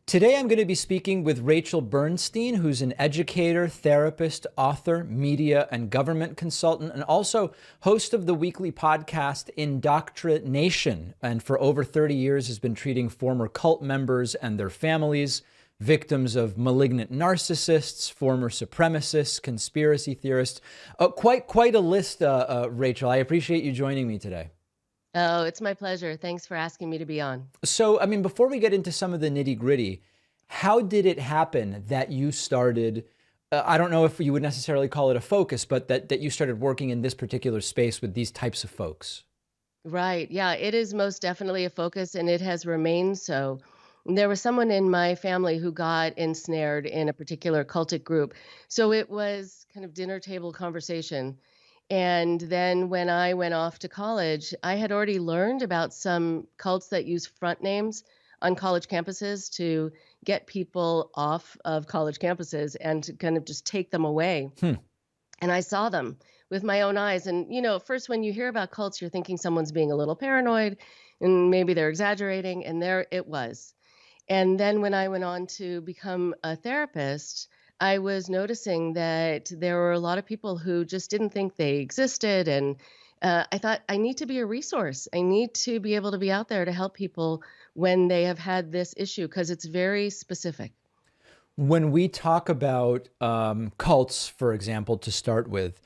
Today, I'm going to be speaking with Rachel Bernstein, who's an educator, therapist, author, media, and government consultant, and also host of the weekly podcast Indoctrination, and for over 30 years has been treating former cult members and their families, victims of malignant narcissists, former supremacists, conspiracy theorists. Quite a list, Rachel. I appreciate you joining me today. Oh, it's my pleasure. Thanks for asking me to be on. So, before we get into some of the nitty-gritty, how did it happen that you started, I don't know if you would necessarily call it a focus, but that you started working in this particular space with these types of folks? Right. Yeah, it is most definitely a focus and it has remained so. There was someone in my family who got ensnared in a particular cultic group. So it was kind of dinner table conversation. And then when I went off to college, I had already learned about some cults that use front names on college campuses to get people off of college campuses and to kind of just take them away. Hmm. And I saw them with my own eyes. And, at first, when you hear about cults, you're thinking someone's being a little paranoid and maybe they're exaggerating. And there it was. And then when I went on to become a therapist, I was noticing that there were a lot of people who just didn't think they existed. And I thought, I need to be a resource. I need to be able to be out there to help people when they have had this issue because it's very specific. When we talk about cults, for example, to start with,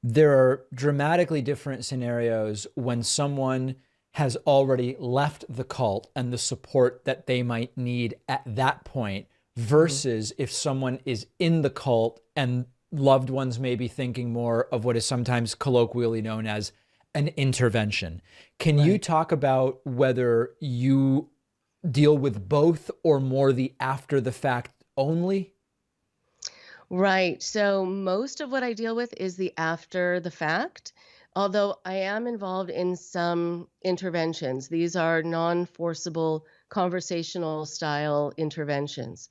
there are dramatically different scenarios when someone has already left the cult and the support that they might need at that point versus if someone is in the cult and loved ones may be thinking more of what is sometimes colloquially known as an intervention. Can you talk about whether you deal with both or more the after the fact only? Right. So most of what I deal with is the after the fact, although I am involved in some interventions. These are non-forcible conversational style interventions.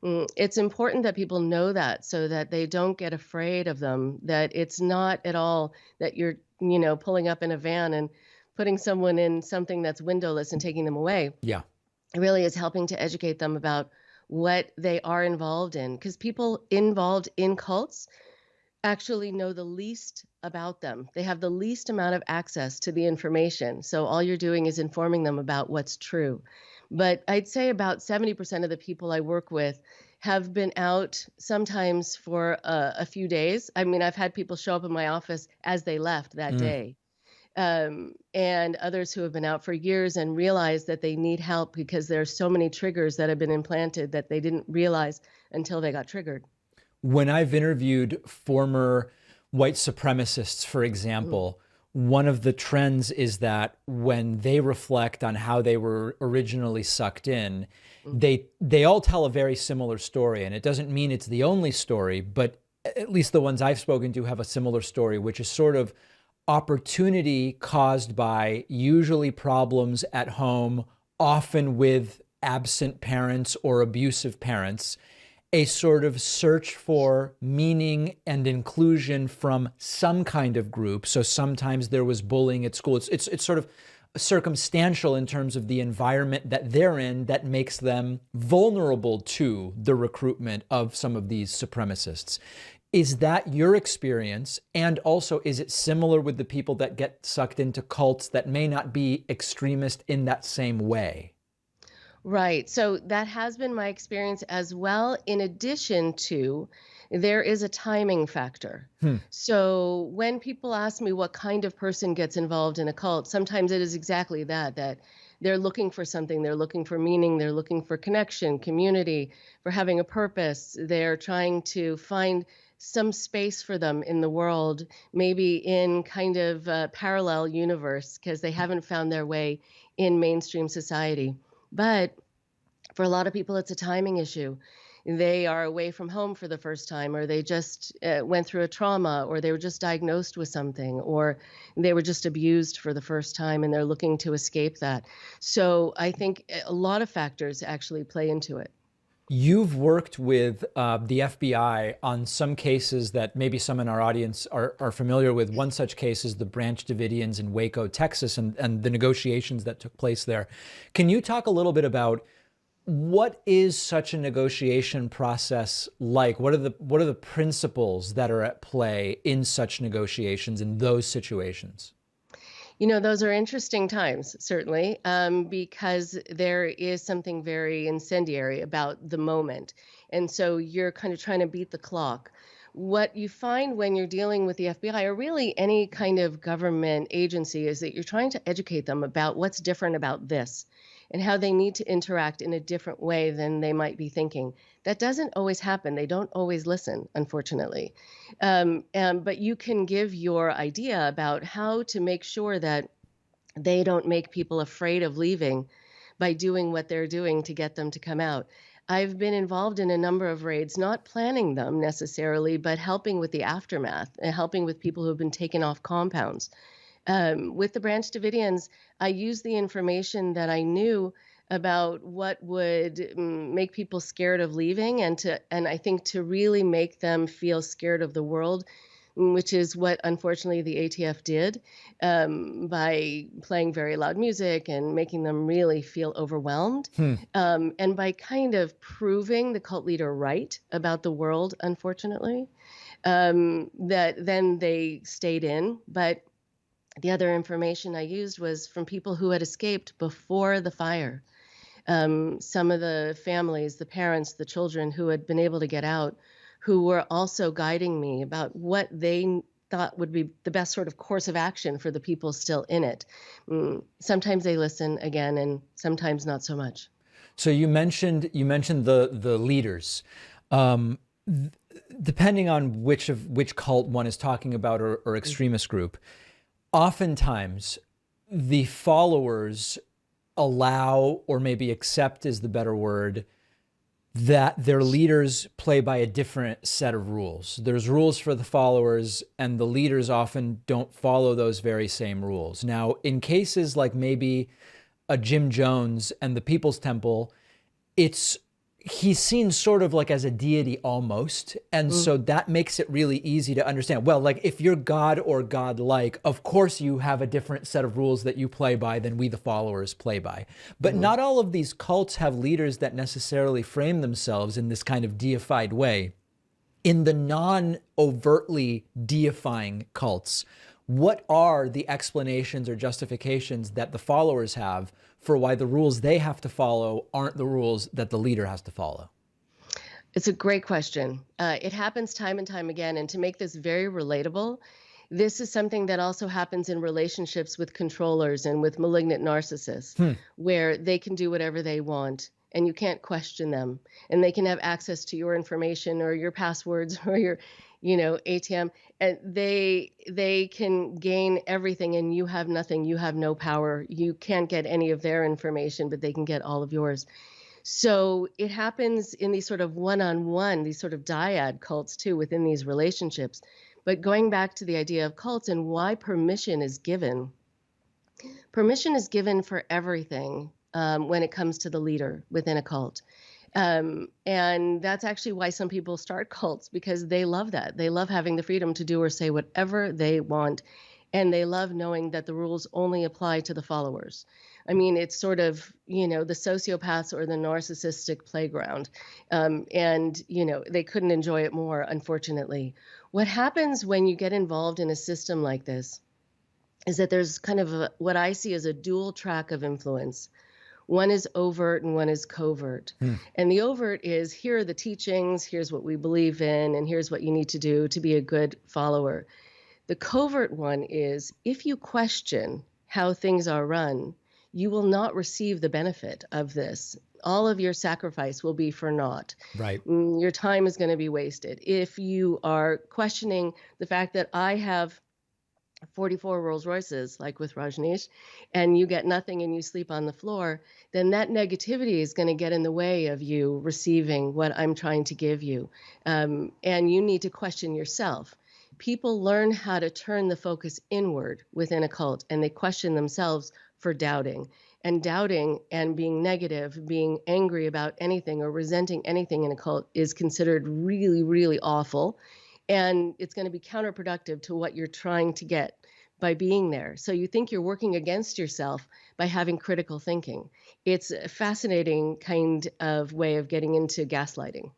It's important that people know that so that they don't get afraid of them, that it's not at all that you're, pulling up in a van and putting someone in something that's windowless and taking them away. Yeah. It really is helping to educate them about what they are involved in because people involved in cults actually know the least about them. They have the least amount of access to the information. So all you're doing is informing them about what's true. But I'd say about 70% of the people I work with have been out sometimes for a few days. I mean, I've had people show up in my office as they left that day. And others who have been out for years and realize that they need help because there are so many triggers that have been implanted that they didn't realize until they got triggered. When I've interviewed former white supremacists, for example, one of the trends is that when they reflect on how they were originally sucked in, they all tell a very similar story. And it doesn't mean it's the only story, but at least the ones I've spoken to have a similar story, which is sort of opportunity caused by usually problems at home, often with absent parents or abusive parents, a sort of search for meaning and inclusion from some kind of group. So sometimes there was bullying at school. It's sort of circumstantial in terms of the environment that they're in that makes them vulnerable to the recruitment of some of these supremacists. Is that your experience? And also, is it similar with the people that get sucked into cults that may not be extremist in that same way? Right. So that has been my experience as well. In addition to, there is a timing factor. So when people ask me what kind of person gets involved in a cult, sometimes it is exactly that they're looking for something, they're looking for meaning, they're looking for connection, community, for having a purpose. They're trying to find some space for them in the world, maybe in kind of a parallel universe, because they haven't found their way in mainstream society. But for a lot of people, it's a timing issue. They are away from home for the first time, or they just went through a trauma, or they were just diagnosed with something, or they were just abused for the first time and they're looking to escape that. So I think a lot of factors actually play into it. You've worked with the FBI on some cases that maybe some in our audience are familiar with. One such case is the Branch Davidians in Waco, Texas, and the negotiations that took place there. Can you talk a little bit about What is such a negotiation process like? What are the principles that are at play in such negotiations in those situations? Those are interesting times, certainly, because there is something very incendiary about the moment. And so you're kind of trying to beat the clock. What you find when you're dealing with the FBI or really any kind of government agency is that you're trying to educate them about what's different about this and how they need to interact in a different way than they might be thinking. That doesn't always happen. They don't always listen, unfortunately. But you can give your idea about how to make sure that they don't make people afraid of leaving by doing what they're doing to get them to come out. I've been involved in a number of raids, not planning them necessarily, but helping with the aftermath and helping with people who have been taken off compounds. With the Branch Davidians, I used the information that I knew about what would make people scared of leaving and I think to really make them feel scared of the world, which is what unfortunately the ATF did by playing very loud music and making them really feel overwhelmed. Hmm. And by kind of proving the cult leader right about the world, unfortunately, that then they stayed in. But the other information I used was from people who had escaped before the fire. Some of the families, the parents, the children who had been able to get out, who were also guiding me about what they thought would be the best sort of course of action for the people still in it. Sometimes they listen again, and sometimes not so much. So you mentioned the leaders. Um, Depending on which cult one is talking about or extremist group, oftentimes the followers allow, or maybe accept is the better word, that their leaders play by a different set of rules. There's rules for the followers, and the leaders often don't follow those very same rules. Now, in cases like maybe a Jim Jones and the People's Temple, he's seen sort of like as a deity almost. And so that makes it really easy to understand. Well, like if you're God or God-like, of course you have a different set of rules that you play by than we, the followers, play by. But not all of these cults have leaders that necessarily frame themselves in this kind of deified way. In the non-overtly deifying cults, what are the explanations or justifications that the followers have for why the rules they have to follow aren't the rules that the leader has to follow? It's a great question. It happens time and time again. And to make this very relatable, this is something that also happens in relationships with controllers and with malignant narcissists, where they can do whatever they want and you can't question them. And they can have access to your information or your passwords or your, ATM. And they can gain everything and you have nothing. You have no power. You can't get any of their information, but they can get all of yours. So it happens in these sort of one-on-one, these sort of dyad cults too within these relationships. But going back to the idea of cults and why permission is given for everything when it comes to the leader within a cult. And that's actually why some people start cults, because they love that. They love having the freedom to do or say whatever they want. And they love knowing that the rules only apply to the followers. I mean, it's sort of, the sociopaths or the narcissistic playground. They couldn't enjoy it more, unfortunately. What happens when you get involved in a system like this is that there's kind of what I see as a dual track of influence. One is overt and one is covert. And the overt is, here are the teachings, here's what we believe in, and here's what you need to do to be a good follower. The covert one is, if you question how things are run, you will not receive the benefit of this. All of your sacrifice will be for naught. Right. Your time is going to be wasted. If you are questioning the fact that I have 44 Rolls Royces, like with Rajneesh, and you get nothing and you sleep on the floor, then that negativity is going to get in the way of you receiving what I'm trying to give you. And you need to question yourself. People learn how to turn the focus inward within a cult, and they question themselves for doubting. And doubting and being negative, being angry about anything or resenting anything in a cult is considered really, really awful. And it's going to be counterproductive to what you're trying to get, by being there. So you think you're working against yourself by having critical thinking. It's a fascinating kind of way of getting into gaslighting.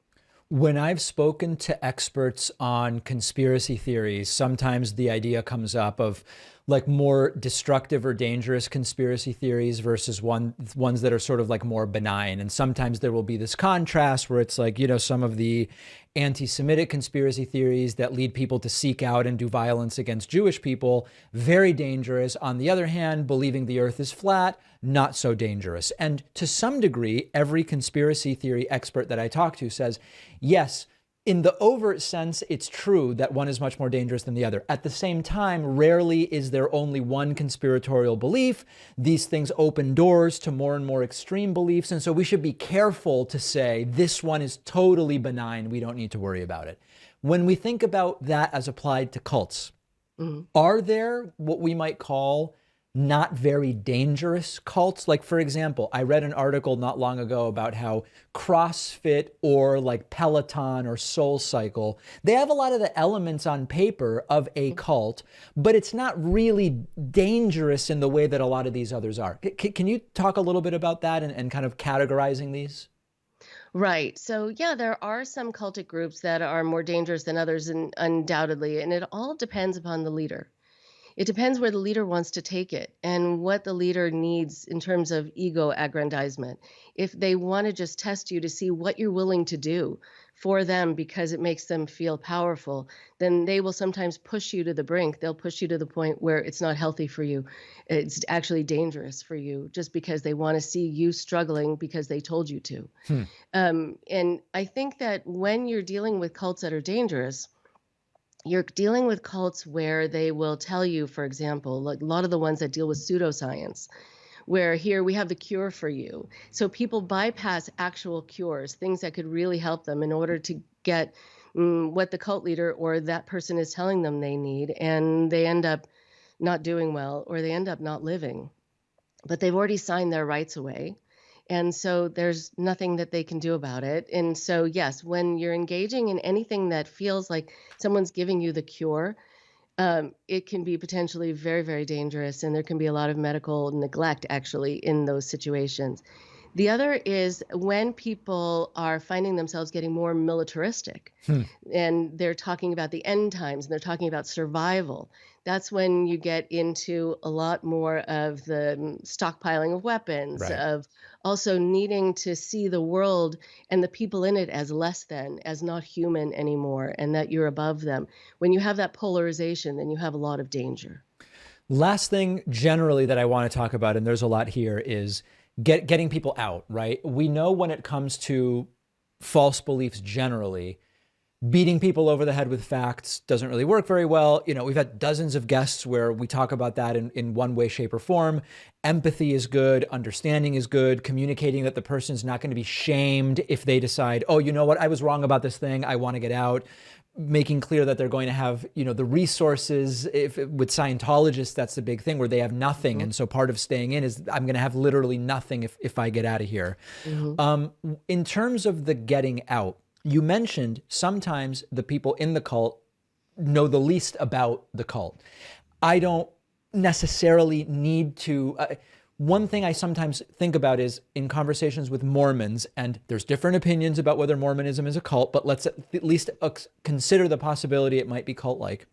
When I've spoken to experts on conspiracy theories, sometimes the idea comes up of like more destructive or dangerous conspiracy theories versus ones that are sort of like more benign. And sometimes there will be this contrast where it's like, some of the anti-Semitic conspiracy theories that lead people to seek out and do violence against Jewish people, very dangerous. On the other hand, believing the earth is flat, not so dangerous. And to some degree, every conspiracy theory expert that I talk to says, yes, in the overt sense, it's true that one is much more dangerous than the other. At the same time, rarely is there only one conspiratorial belief. These things open doors to more and more extreme beliefs. And so we should be careful to say this one is totally benign. We don't need to worry about it. When we think about that as applied to cults, are there what we might call not very dangerous cults? Like, for example, I read an article not long ago about how CrossFit or like Peloton or Soul Cycle, they have a lot of the elements on paper of a cult, but it's not really dangerous in the way that a lot of these others are. Can you talk a little bit about that and kind of categorizing these? Right. So, yeah, there are some cultic groups that are more dangerous than others, and undoubtedly, and it all depends upon the leader. It depends where the leader wants to take it and what the leader needs in terms of ego aggrandizement. If they want to just test you to see what you're willing to do for them because it makes them feel powerful, then they will sometimes push you to the brink. They'll push you to the point where it's not healthy for you. It's actually dangerous for you just because they want to see you struggling because they told you to. And I think that when you're dealing with cults that are dangerous, you're dealing with cults where they will tell you, for example, like a lot of the ones that deal with pseudoscience, where here we have the cure for you. So people bypass actual cures, things that could really help them in order to get what the cult leader or that person is telling them they need. And they end up not doing well or they end up not living. But they've already signed their rights away. And so there's nothing that they can do about it. And so, yes, when you're engaging in anything that feels like someone's giving you the cure, it can be potentially very, very dangerous. And there can be a lot of medical neglect actually in those situations. The other is when people are finding themselves getting more militaristic and they're talking about the end times and they're talking about survival. That's when you get into a lot more of the stockpiling of weapons, Right. of also needing to see the world and the people in it as less than, as not human anymore, and that you're above them. When you have that polarization, then you have a lot of danger. Last thing generally that I want to talk about, and there's a lot here, is getting people out, right? We know when it comes to false beliefs generally, beating people over the head with facts doesn't really work very well. We've had dozens of guests where we talk about that in one way, shape, or form. Empathy is good. Understanding is good. Communicating that the person's not going to be shamed if they decide, oh, you know what? I was wrong about this thing. I want to get out. Making clear that they're going to have, the resources. With Scientologists, that's the big thing where they have nothing. And so part of staying in is I'm going to have literally nothing if I get out of here. In terms of the getting out, you mentioned sometimes the people in the cult know the least about the cult. I don't necessarily need to. One thing I sometimes think about is in conversations with Mormons, and there's different opinions about whether Mormonism is a cult, but let's at least consider the possibility it might be cult-like.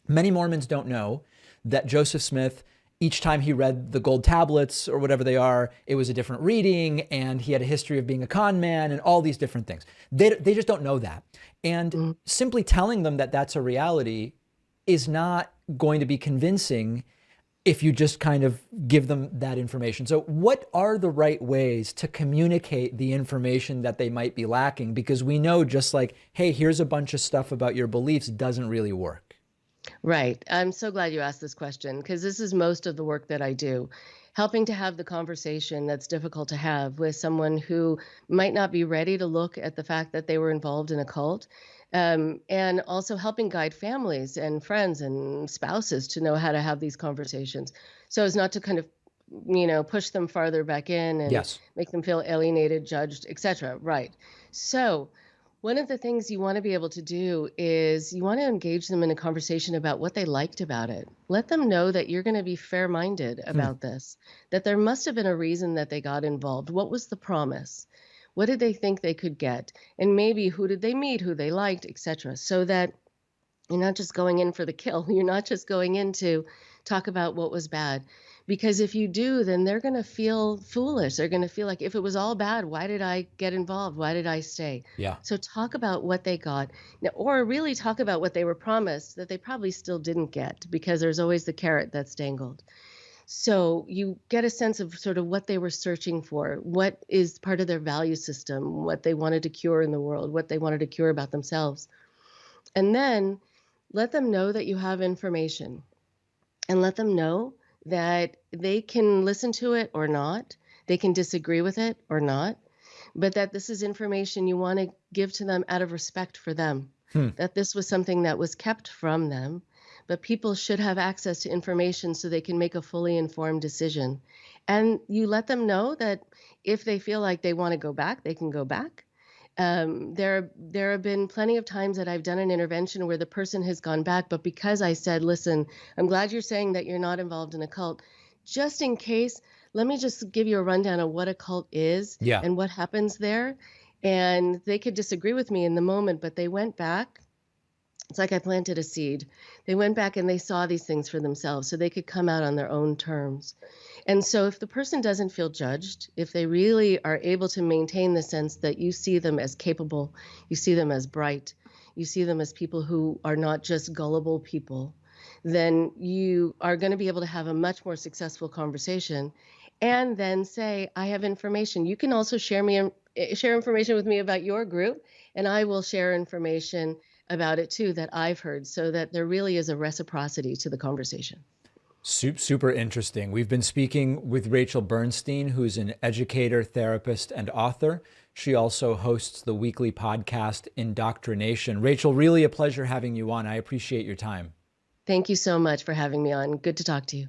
Many Mormons don't know that Joseph Smith, each time he read the gold tablets or whatever they are, it was a different reading, and he had a history of being a con man and all these different things. They just don't know that. And simply telling them that that's a reality is not going to be convincing if you just kind of give them that information. So what are the right ways to communicate the information that they might be lacking? Because we know just like, hey, here's a bunch of stuff about your beliefs doesn't really work. Right. I'm so glad you asked this question because this is most of the work that I do, helping to have the conversation that's difficult to have with someone who might not be ready to look at the fact that they were involved in a cult, and also helping guide families and friends and spouses to know how to have these conversations so as not to kind of push them farther back in and Yes. make them feel alienated, judged, etc. Right. So One of the things you want to be able to do is you want to engage them in a conversation about what they liked about it. Let them know that you're going to be fair-minded Hmm. about this, that there must have been a reason that they got involved. What was the promise? What did they think they could get? And maybe who did they meet, who they liked, etc. So that you're not just going in for the kill. You're not just going in to talk about what was bad. Because if you do, then they're going to feel foolish. They're going to feel like, if it was all bad, why did I get involved? Why did I stay? Yeah. So talk about what they got, or really talk about what they were promised that they probably still didn't get, because there's always the carrot that's dangled. So you get a sense of sort of what they were searching for, what is part of their value system, what they wanted to cure in the world, what they wanted to cure about themselves. And then let them know that you have information, and let them know that they can listen to it or not. They can disagree with it or not, but that this is information you want to give to them out of respect for them, Hmm. that this was something that was kept from them, but people should have access to information so they can make a fully informed decision. And you let them know that if they feel like they want to go back, they can go back. There have been plenty of times that I've done an intervention where the person has gone back, but because I said, "Listen, I'm glad you're saying that you're not involved in a cult. Just in case, let me just give you a rundown of what a cult is Yeah. and what happens there." And they could disagree with me in the moment, but they went back. It's like I planted a seed. They went back and they saw these things for themselves so they could come out on their own terms. And so if the person doesn't feel judged, if they really are able to maintain the sense that you see them as capable, you see them as bright, you see them as people who are not just gullible people, then you are going to be able to have a much more successful conversation, and then say, I have information. You can also share information with me about your group, and I will share information about it too that I've heard, so that there really is a reciprocity to the conversation. Super interesting. We've been speaking with Rachel Bernstein, who's an educator, therapist, and author. She also hosts the weekly podcast Indoctrination. Rachel, really a pleasure having you on. I appreciate your time. Thank you so much for having me on. Good to talk to you.